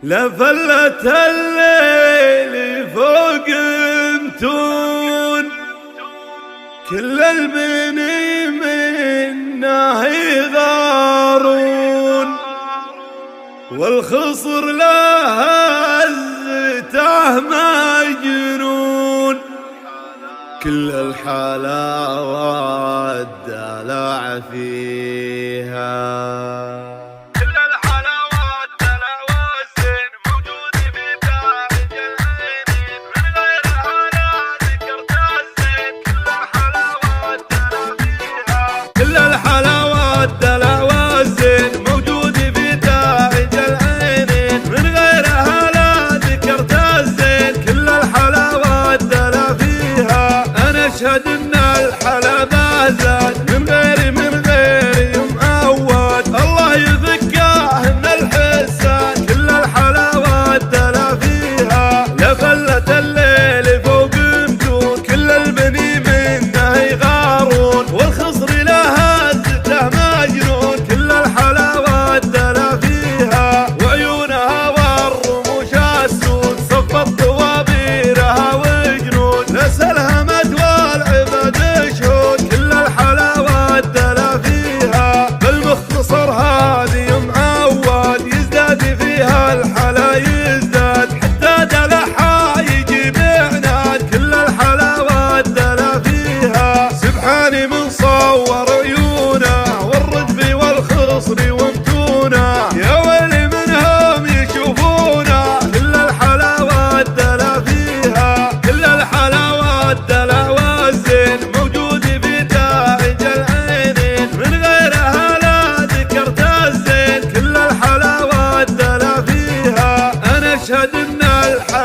لفلت الليل فوق متون، كل البني منه يغارون، والخصر له هزته مجنون، كل الحلاوة الدلع فيها. أشهد إن الحلا زاد من غيري معود، الله يذكاه من الحسان، كل الحلاوة الدلا فيها. لفلت الليل فوق متون، كل البني منه يغارون، والخصر له هزته مجنون، كل الحلاوة الدلا فيها. وعيونها والرموش السود صفت طوابيرها وجنود، نسلها هذه معود، يزداد فيها الحلا يزداد، حتى دلعها يجيب عناد، كل الحلاوة الدلا فيها. سبحاني من صور عيونه والردف والخصر ومتونه، يا ويلي منهم يشوفونه، كل الحلاوة الدلا فيها. كل الحلاوة الدلا والزين موجود في تاج العينين، من غيرها أشهد إن الحلا